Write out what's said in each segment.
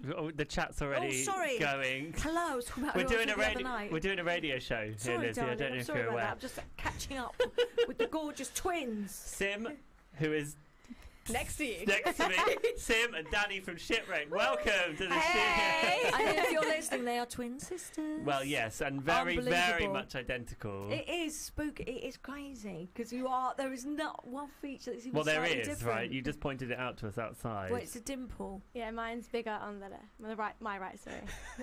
The chat's already going. Hello, we're doing a radio show here, Lizzie. Darling, I don't know if sorry you're about aware. that. I'm just catching up with the gorgeous twins. Sim, who is next to you. Next to me, Sim and Danni from Shipwrecked. Welcome to the studio. And if you're listening, they are twin sisters. Well, yes, and very, very much identical. It is spooky. It is crazy because there is not one feature that's even there slightly is, different. right? You just pointed it out to us outside. Well, it's a dimple. Yeah, mine's bigger on the left. My right, sorry.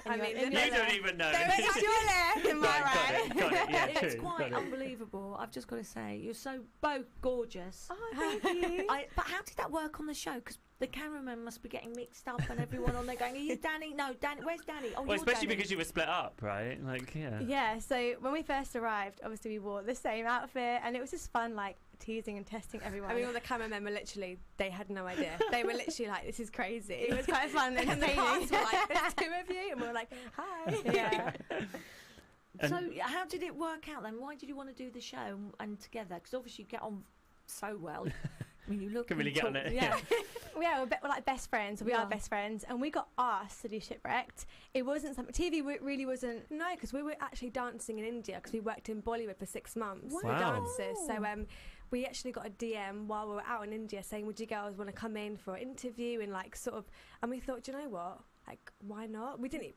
I mean, you don't even know. There is your left and my right. Got it. Yeah, it's true. quite unbelievable. I've just got to say, you're so both gorgeous. Oh, thank you. But how did that work on the show? Because the cameraman must be getting mixed up, and everyone on there going, "Are you Danni? No, Danni. Where's Danni? Oh, well, especially Danni." because you were split up, right? Like, yeah. Yeah. So when we first arrived, obviously we wore the same outfit, and it was just fun, like teasing and testing everyone. I mean, all the cameramen were literally, they had no idea. They were literally like, "This is crazy." It was quite fun. And the cast were like, "There's two of you," and we were like, "Hi." Yeah. So how did it work out then? Why did you want to do the show and together? Because obviously you get on so well. I mean, you look. Can really get on it. Yeah. We're like best friends. We are best friends, and we got asked to do Shipwrecked. It wasn't something TV really wasn't. No, because we were actually dancing in India because we worked in Bollywood for 6 months. Wow. We were dancers. So we actually got a DM while we were out in India saying, "Would you girls want to come in for an interview?" And like sort of, and we thought, do you know what? Like, why not? We didn't.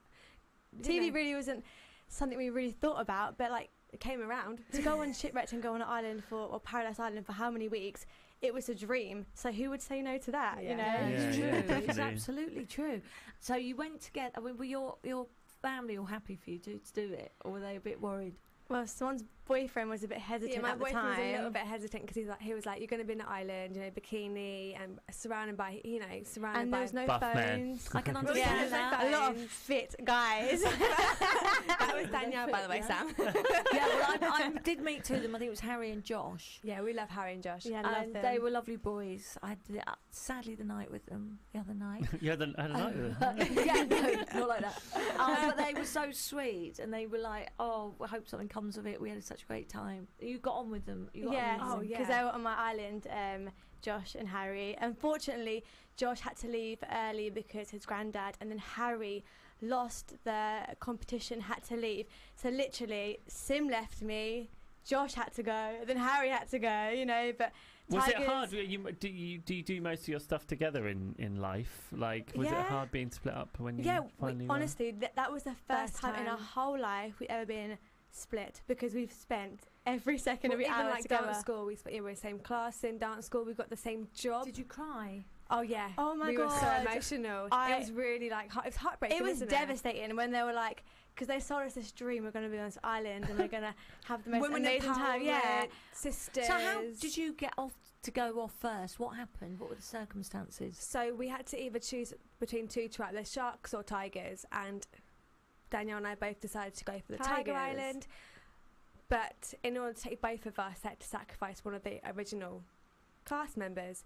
TV really wasn't something we really thought about, but like it came around. To go on Shipwrecked and go on an island or Paradise Island for how many weeks? It was a dream. So who would say no to that? Yeah. You know, it's true. Definitely. It's absolutely true. So you went together. I mean, were your family all happy for you to do it, or were they a bit worried? Well, Swan's boyfriend was a bit hesitant. Yeah, my at the boyfriend was time. a little bit hesitant because he was like, "You're going to be in an island, bikini, and surrounded by, surrounded and by there was no buff phones." I can understand that. A lot of fit guys. That was Danielle, by the way, Sam. Yeah, well, I did meet two of them. I think it was Harry and Josh. Yeah, we love Harry and Josh. Yeah, love And them. they were lovely boys. I had sadly the night with them the other night. You had a night with them? Yeah, no, not like that. But they were so sweet, and they were like, "Oh, I hope something comes of it. We had such a great time." You got on with them. You got Yes, on with them. because they were on my island, Josh and Harry. Unfortunately, Josh had to leave early because his granddad, and then Harry lost the competition, had to leave. So literally, Sim left me, Josh had to go, then Harry had to go, but Was Tigers, it hard? Do you do most of your stuff together in life? Like, was it Yeah. hard being split up when you finally were? honestly, that was the first time in our whole life we ever been split, because we've spent every second of every hour like together. dance school, we were in the same class in dance school. We got the same job. Did you cry? Oh yeah. Oh my we God. were so emotional. It was really like it was heartbreaking. It was wasn't devastating when they were like, because they sold us this dream, we're going to be on this island and we're going to have the most Women amazing time. Yeah. sisters. So how did you get go off first? What happened? What were the circumstances? So we had to either choose between two tribes, the sharks or tigers, and Danielle and I both decided to go for the Tiger Tigers. Island. But in order to take both of us, had to sacrifice one of the original cast members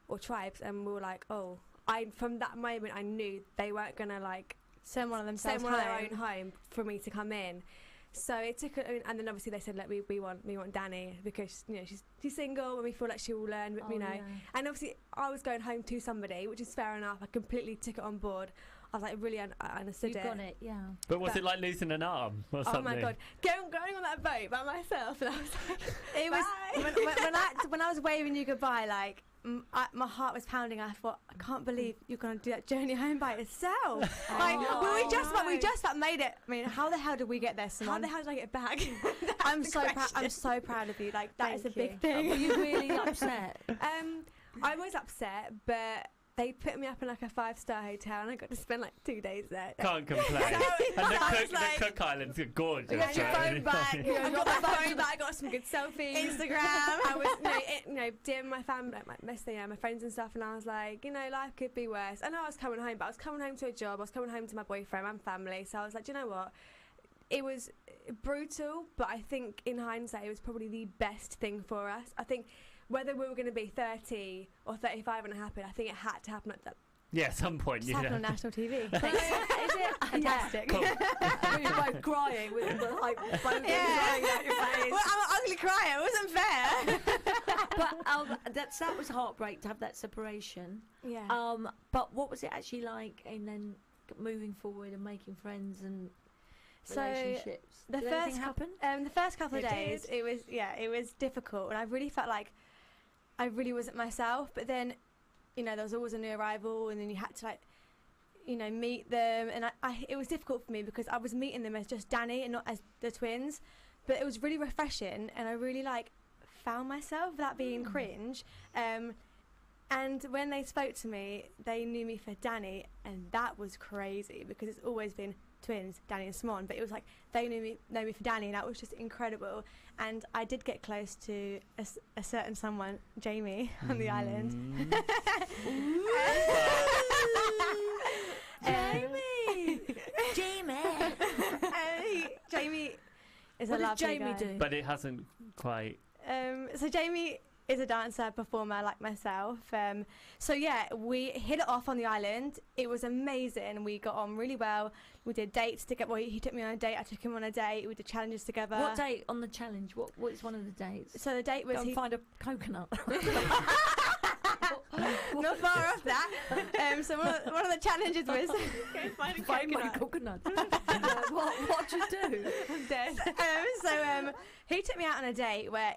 or tribes, and we were like, from that moment I knew they weren't gonna like Send one of them send one of their own home for me to come in. So it took, and then obviously they said, "Look, we want Danni because she's single and we feel like she will learn, Yeah. And obviously I was going home to somebody, which is fair enough. I completely took it on board. I was like, really understood You it. got it, yeah. But was it like losing an arm or something? Oh my God, going on that boat by myself, and I was like, It was when I was waving you goodbye, like my heart was pounding. I thought, I can't believe you're going to do that journey home by yourself. We just made it. I mean, how the hell did we get there, Simone? how the hell did I get back? I'm so proud of you. Like that is a big Were thing. you really upset? I was upset, but they put me up in like a 5-star hotel, and I got to spend like 2 days there. Can't complain. The Cook Islands are gorgeous. I got your right? phone back. I got my phone back. I got some good selfies. Instagram. I was, DMing my family, like my friends and stuff, and I was like, life could be worse. I know I was coming home, but I was coming home to a job. I was coming home to my boyfriend and family. So I was like, do you know what? It was brutal, but I think in hindsight, it was probably the best thing for us. I think whether we were going to be 30 or 35 and happy, I think it had to happen at that. Yeah, at some point. It's happened on national TV. Is it? Fantastic. Cool. We were both crying with the like both crying out your face. Well, I'm an ugly crier. It wasn't fair. But that was heartbreak to have that separation. Yeah. But what was it actually like? And then moving forward and making friends and So relationships? the Did first anything happen? The first couple of It days, did. it was difficult, and I really felt like I really wasn't myself. But then, there was always a new arrival, and then you had to meet them, and it was difficult for me because I was meeting them as just Danni and not as the twins. But it was really refreshing, and I really found myself without being cringe. And when they spoke to me, they knew me for Danni, and that was crazy because it's always been twins, Danni and Simone, but it was like they know me for Danni, and that was just incredible. And I did get close to a certain someone, Jamie, on the island. Jamie is a lovely guy. Do? But it hasn't quite. So Jamie is a dancer, performer like myself. So yeah, we hit it off on the island. It was amazing. We got on really well. We did dates together. Well, he took me on a date. I took him on a date. We did challenges together. What date on the challenge? What is one of the dates? So the date was Go and find a coconut. Not far off that. So one of the challenges was find my coconut. What'd you do? I'm dead. He took me out on a date where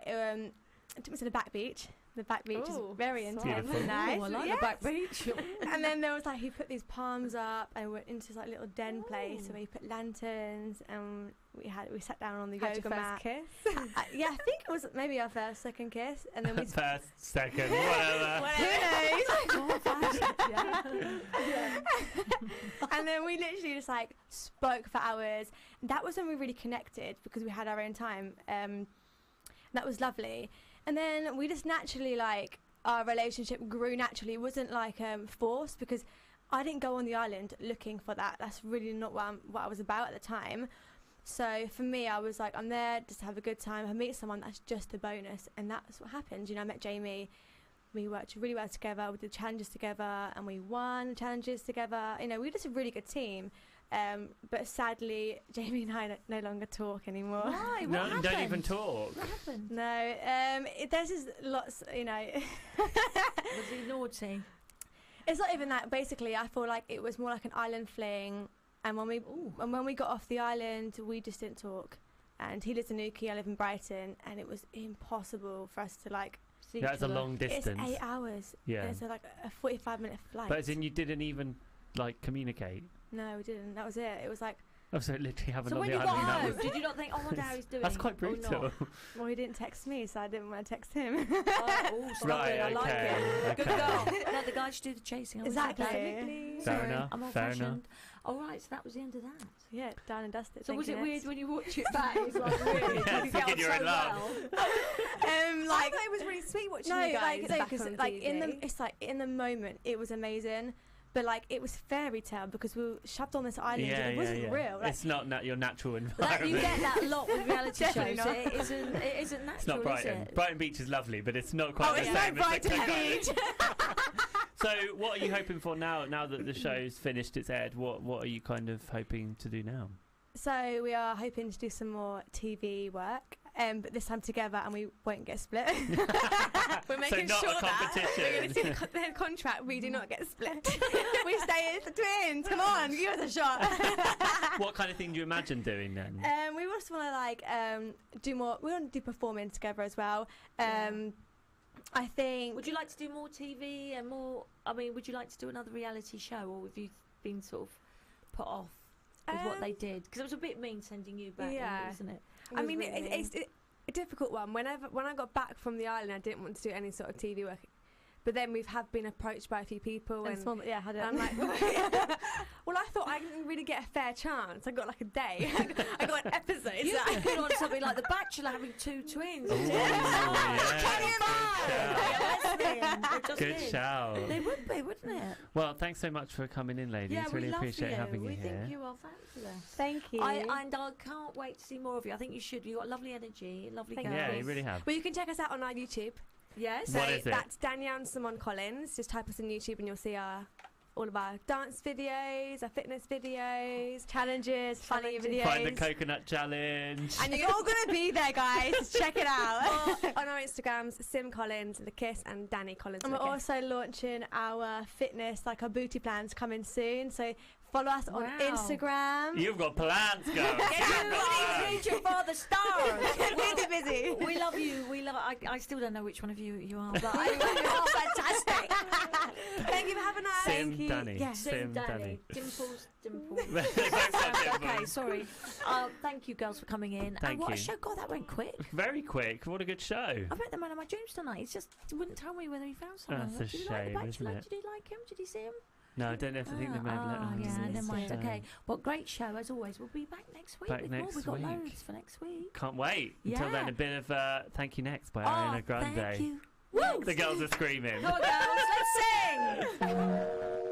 took me to the back beach. The back beach is very intense. Nice. Ooh, I like the back beach. And then there was he put these palms up, and we went into this little den place where he put lanterns, and we sat down on the yoga mat. Kiss? Yeah, I think it was maybe our first, second kiss, and then we First, second, whatever. And then we literally just spoke for hours. That was when we really connected because we had our own time. That was lovely. And then we just naturally, our relationship grew naturally. It wasn't, forced because I didn't go on the island looking for that. That's really not what I was about at the time. So for me, I was I'm there just to have a good time. If I meet someone, that's just a bonus. And that's what happened. I met Jamie. We worked really well together. We did challenges together, and we won challenges together. We were just a really good team. But sadly, Jamie and I no longer talk anymore. Why? No, What happened? don't even talk. What happened? No, there's just lots, Was he naughty? It's not even that. Basically, I feel like it was more like an island fling. And when we got off the island, we just didn't talk. And he lives in Newquay, I live in Brighton, and it was impossible for us to See That's each a other? long distance. It's 8 hours. Yeah. It's a 45-minute flight. But as in, you didn't even communicate. No, we didn't. That was it. It was Oh, so literally having So on when the you island. got That home, was, did you not think, I wonder how he's doing? that's quite or brutal. not? well, he didn't text me, so I didn't want to text him. Oh, stop Right, it. I like okay, it. Good okay. girl. No, the guys do the chasing. I always like that. Exactly. Fair Sorry, enough, I'm fair old-fashioned. All right, so that was the end of that. Yeah, down and dusted. So was it thank you, weird when you watch it back? It's really, Yeah, you get thinking on you're so in love. well. I thought it was really sweet watching No, you guys back because on TV. it's in the moment it was amazing, but it was fairy tale because we were shoved on this island and it wasn't real. It's not your natural That, environment. you get that a lot with reality Definitely shows. not. It isn't natural, It's not Brighton. is it? Brighton Beach is lovely, but it's not quite the it's same not as the Brighton Coconut. Beach. So, what are you hoping for now? Now that the show's finished, it's aired. What are you kind of hoping to do now? So we are hoping to do some more TV work, but this time together, and we won't get split. We're making not a sure that competition. we're going to see the contract. We do not get split. We stay as the twins. Come on, give us a shot. What kind of thing do you imagine doing then? We just want to do more. We want to do performing together as well. I think. Would you like to do more TV and more? I mean, would you like to do another reality show, or have you been sort of put off with what they did? Because it was a bit mean sending you back, wasn't it? I mean, it's a difficult one. When I got back from the island, I didn't want to do any sort of TV work. But then we have been approached by a few people, and I'm like, well, I thought I didn't really get a fair chance. I got a day. I got an episode. You've been put on something like The Bachelor having 2 twins. Ooh, Good shout. They would be, wouldn't it? Well, thanks so much for coming in, ladies. Yeah, really we love appreciate you. having you We here. think you are fabulous. Thank you. I can't wait to see more of you. I think you should. You've got lovely energy, lovely girls. Yeah, you really have. Well, you can check us out on our YouTube. Yes. What is it? That's Danni and Simone Collins. Just type us in YouTube and you'll see all of our dance videos, our fitness videos, Challenges, funny videos. Find the coconut challenge. And you're all going to be there, guys. Check it out. on our Instagrams, Sim Collins, The Kiss, and Danni Collins. And The we're Kiss. also launching our fitness, our booty plans coming soon. So Follow us on Instagram. You've got plans, girl. Reaching for the stars. Really busy. We love you. I still don't know which one of you are, but I think you are fantastic. Thank you for having us. Sim Danni. Yeah. Sim Danni. Dimples. Okay, sorry. Thank you, girls, for coming in. Thank and what you. a show. God, that went quick. Very quick. What a good show. I met the man of my dreams tonight. He just wouldn't tell me whether he found someone. That's a Did you like shame, the isn't Bachelor? it? Did you like him? Did you see him? No, I don't know if I think they may have let him. Yeah, never mind. So- Okay. Well, great show as always. We'll be back next week Back with next more. We've got week. loads for next week. Can't wait. Until Yeah. then, a bit of Thank You Next by Ariana Grande. Thank you. The girls are screaming. Come on, girls, let's sing.